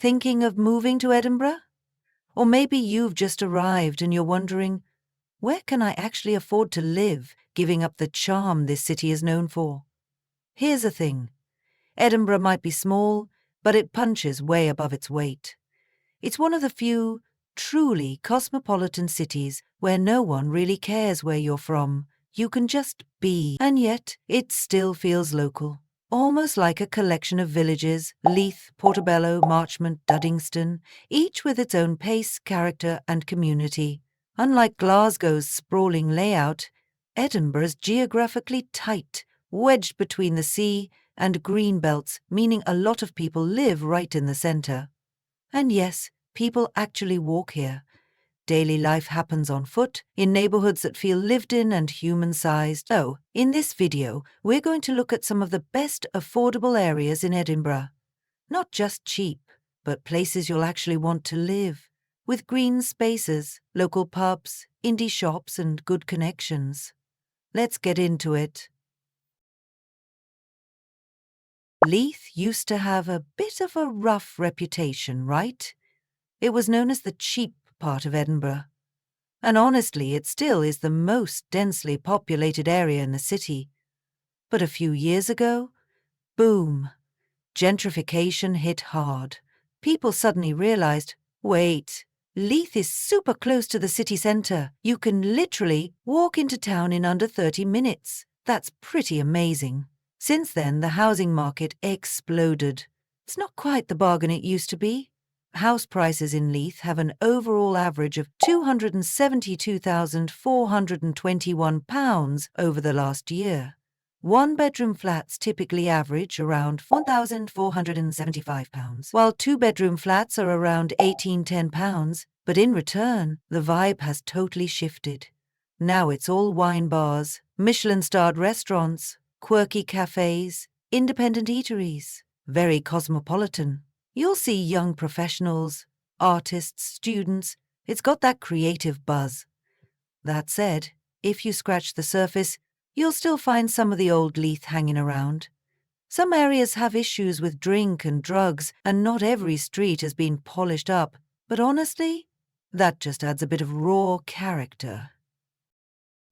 Thinking of moving to Edinburgh? Or maybe you've just arrived and you're wondering, where can I actually afford to live, giving up the charm this city is known for? Here's the thing. Edinburgh might be small, but it punches way above its weight. It's one of the few truly cosmopolitan cities where no one really cares where you're from. You can just be, and yet it still feels local. Almost like a collection of villages, Leith, Portobello, Marchmont, Duddingston, each with its own pace, character and community. Unlike Glasgow's sprawling layout, Edinburgh's geographically tight, wedged between the sea and green belts, meaning a lot of people live right in the centre. And yes, people actually walk here. Daily life happens on foot, in neighbourhoods that feel lived in and human-sized. So, in this video, we're going to look at some of the best affordable areas in Edinburgh. Not just cheap, but places you'll actually want to live, with green spaces, local pubs, indie shops and good connections. Let's get into it. Leith used to have a bit of a rough reputation, right? It was known as the cheap part of Edinburgh. And honestly, it still is the most densely populated area in the city. But a few years ago, boom, gentrification hit hard. People suddenly realized, wait, Leith is super close to the city centre. You can literally walk into town in under 30 minutes. That's pretty amazing. Since then, the housing market exploded. It's not quite the bargain it used to be. House prices in Leith have an overall average of £272,421 over the last year. One-bedroom flats typically average around £1,475, while two-bedroom flats are around £1,810, but in return, the vibe has totally shifted. Now it's all wine bars, Michelin-starred restaurants, quirky cafes, independent eateries, very cosmopolitan. You'll see young professionals, artists, students. It's got that creative buzz. That said, if you scratch the surface, you'll still find some of the old Leith hanging around. Some areas have issues with drink and drugs, and not every street has been polished up. But honestly, that just adds a bit of raw character.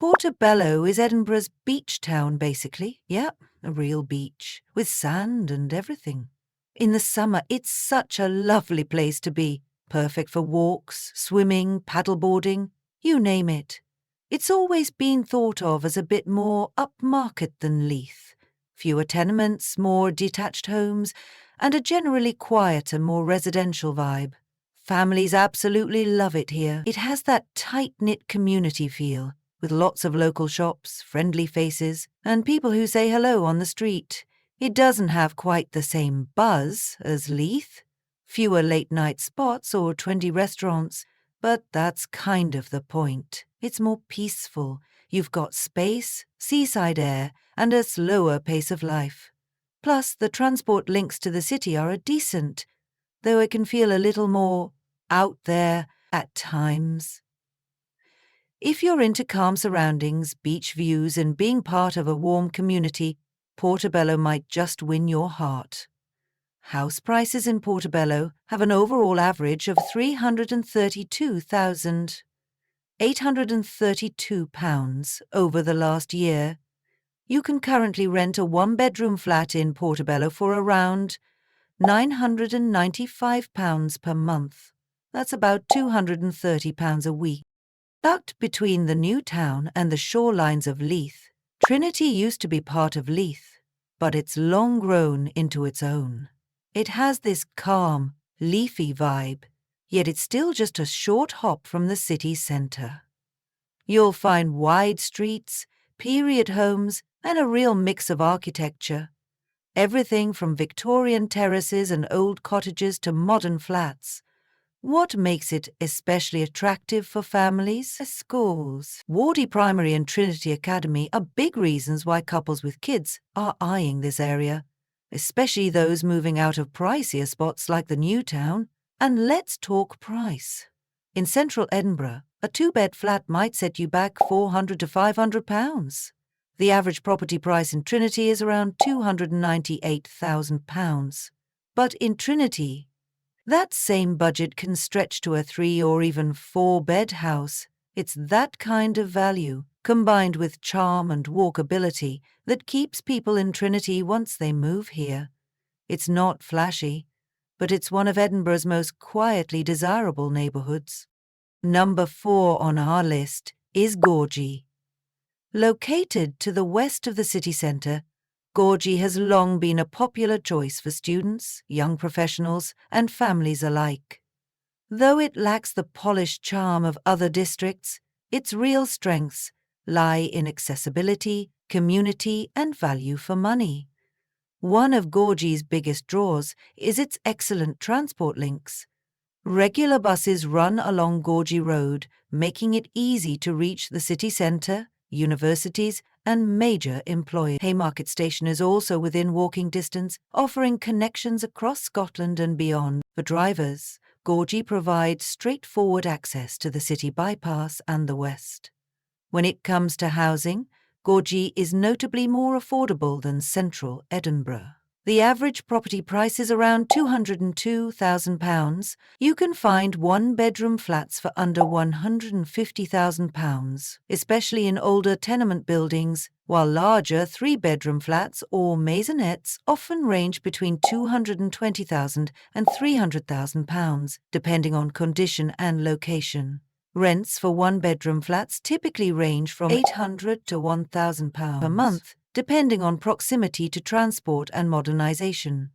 Portobello is Edinburgh's beach town, basically. Yep, a real beach, with sand and everything. In the summer, it's such a lovely place to be, perfect for walks, swimming, paddleboarding, you name it. It's always been thought of as a bit more upmarket than Leith. Fewer tenements, more detached homes, and a generally quieter, more residential vibe. Families absolutely love it here. It has that tight-knit community feel, with lots of local shops, friendly faces, and people who say hello on the street. It doesn't have quite the same buzz as Leith, fewer late-night spots or trendy restaurants, but that's kind of the point. It's more peaceful. You've got space, seaside air, and a slower pace of life. Plus, the transport links to the city are decent, though it can feel a little more out there at times. If you're into calm surroundings, beach views, and being part of a warm community, Portobello might just win your heart. House prices in Portobello have an overall average of £332,832 over the last year. You can currently rent a one-bedroom flat in Portobello for around £995 per month. That's about £230 a week. Tucked between the new town and the shorelines of Leith, Trinity used to be part of Leith, but it's long grown into its own. It has this calm, leafy vibe, yet it's still just a short hop from the city centre. You'll find wide streets, period homes, and a real mix of architecture. Everything from Victorian terraces and old cottages to modern flats. What makes it especially attractive for families? Schools. Wardy Primary and Trinity Academy are big reasons why couples with kids are eyeing this area, especially those moving out of pricier spots like the new town. And let's talk price. In central Edinburgh, a two-bed flat might set you back £400 to £500. The average property price in Trinity is around £298,000. But in Trinity, That same budget can stretch to a 3 or even 4-bed house. It's that kind of value, combined with charm and walkability, that keeps people in Trinity once they move here. It's not flashy, but it's one of Edinburgh's most quietly desirable neighbourhoods. Number 4 on our list is Gorgie. Located to the west of the city centre, Gorgie has long been a popular choice for students, young professionals, and families alike. Though it lacks the polished charm of other districts, its real strengths lie in accessibility, community, and value for money. One of Gorgie's biggest draws is its excellent transport links. Regular buses run along Gorgie Road, making it easy to reach the city centre, universities, and major employers. Haymarket Station is also within walking distance, offering connections across Scotland and beyond. For drivers, Gorgie provides straightforward access to the city bypass and the west. When it comes to housing, Gorgie is notably more affordable than central Edinburgh. The average property price is around £202,000. You can find one-bedroom flats for under £150,000, especially in older tenement buildings, while larger three-bedroom flats or maisonettes often range between £220,000 and £300,000, depending on condition and location. Rents for one-bedroom flats typically range from £800 to £1,000 per month, depending on proximity to transport and modernisation.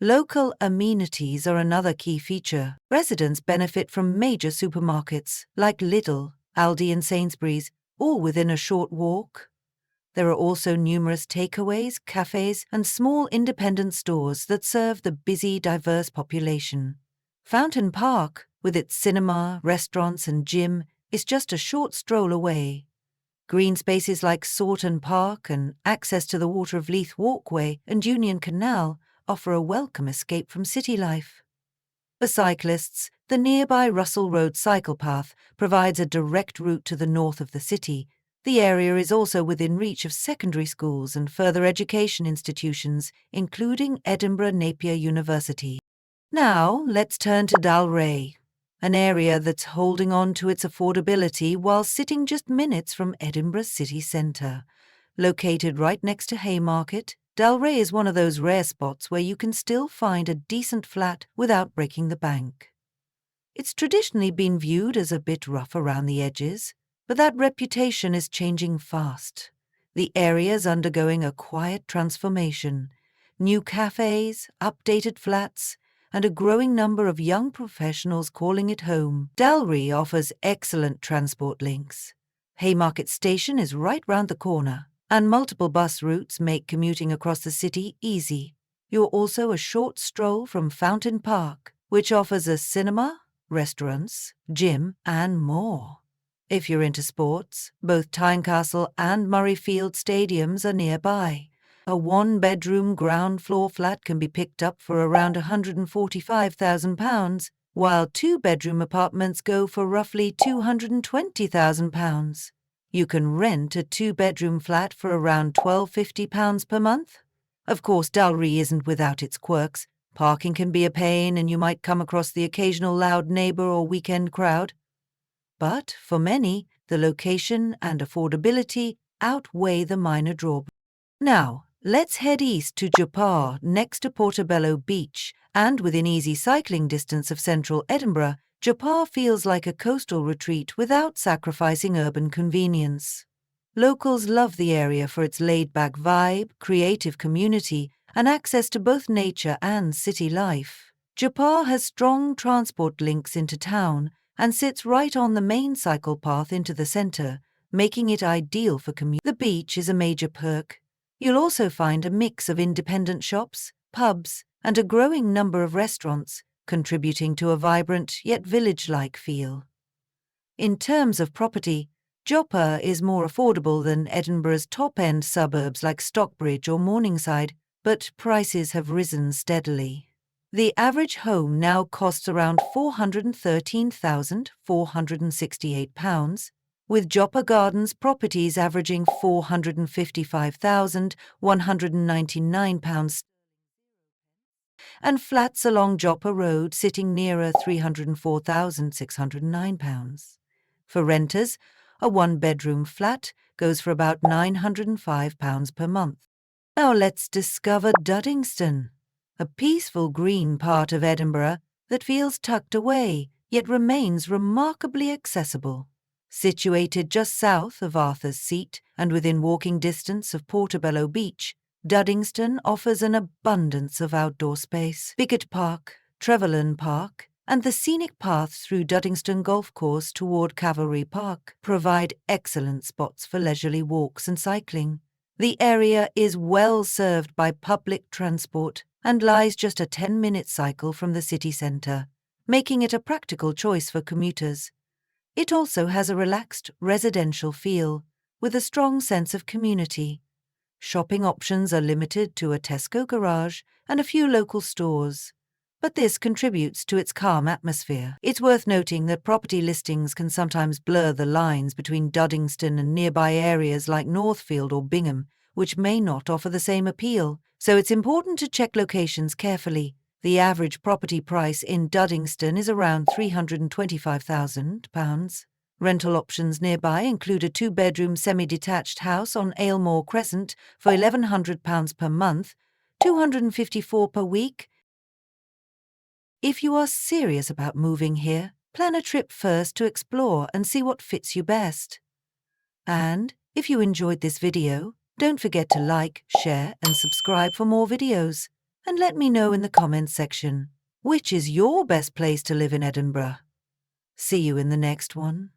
Local amenities are another key feature. Residents benefit from major supermarkets like Lidl, Aldi and Sainsbury's, all within a short walk. There are also numerous takeaways, cafes and small independent stores that serve the busy, diverse population. Fountain Park, with its cinema, restaurants and gym, is just a short stroll away. Green spaces like Sawton Park and access to the Water of Leith Walkway and Union Canal offer a welcome escape from city life. For cyclists, the nearby Russell Road cycle path provides a direct route to the north of the city. The area is also within reach of secondary schools and further education institutions, including Edinburgh Napier University. Now, let's turn to Dalry, an area that's holding on to its affordability while sitting just minutes from Edinburgh's city centre. Located right next to Haymarket, Dalry is one of those rare spots where you can still find a decent flat without breaking the bank. It's traditionally been viewed as a bit rough around the edges, but that reputation is changing fast. The area is undergoing a quiet transformation. New cafes, updated flats, and a growing number of young professionals calling it home. Dalry offers excellent transport links. Haymarket Station is right round the corner, and multiple bus routes make commuting across the city easy. You're also a short stroll from Fountain Park, which offers a cinema, restaurants, gym, and more. If you're into sports, both Tynecastle and Murrayfield stadiums are nearby. A one-bedroom ground-floor flat can be picked up for around £145,000, while two-bedroom apartments go for roughly £220,000. You can rent a two-bedroom flat for around £1,250 per month. Of course, Dalry isn't without its quirks. Parking can be a pain and you might come across the occasional loud neighbour or weekend crowd. But for many, the location and affordability outweigh the minor drawbacks. Now, let's head east to Joppa, next to Portobello Beach, and within easy cycling distance of central Edinburgh. Joppa feels like a coastal retreat without sacrificing urban convenience. Locals love the area for its laid-back vibe, creative community, and access to both nature and city life. Joppa has strong transport links into town and sits right on the main cycle path into the centre, making it ideal for commute. The beach is a major perk. You'll also find a mix of independent shops, pubs, and a growing number of restaurants, contributing to a vibrant yet village-like feel. In terms of property, Joppa is more affordable than Edinburgh's top-end suburbs like Stockbridge or Morningside, but prices have risen steadily. The average home now costs around £413,468, with Joppa Gardens properties averaging £455,199. and flats along Joppa Road sitting nearer £304,609. For renters, a one-bedroom flat goes for about £905 per month. Now let's discover Duddingston, a peaceful green part of Edinburgh that feels tucked away, yet remains remarkably accessible. Situated just south of Arthur's Seat and within walking distance of Portobello Beach, Duddingston offers an abundance of outdoor space. Bigot Park, Trevelyan Park, and the scenic path through Duddingston Golf Course toward Cavalry Park provide excellent spots for leisurely walks and cycling. The area is well served by public transport and lies just a 10-minute cycle from the city centre, making it a practical choice for commuters. It also has a relaxed residential feel, with a strong sense of community. Shopping options are limited to a Tesco garage and a few local stores, but this contributes to its calm atmosphere. It's worth noting that property listings can sometimes blur the lines between Duddingston and nearby areas like Northfield or Bingham, which may not offer the same appeal, so it's important to check locations carefully. The average property price in Duddingston is around £325,000. Rental options nearby include a two-bedroom semi-detached house on Aylmore Crescent for £1,100 per month, £254 per week. If you are serious about moving here, plan a trip first to explore and see what fits you best. And if you enjoyed this video, don't forget to like, share, and subscribe for more videos. And let me know in the comments section, which is your best place to live in Edinburgh? See you in the next one.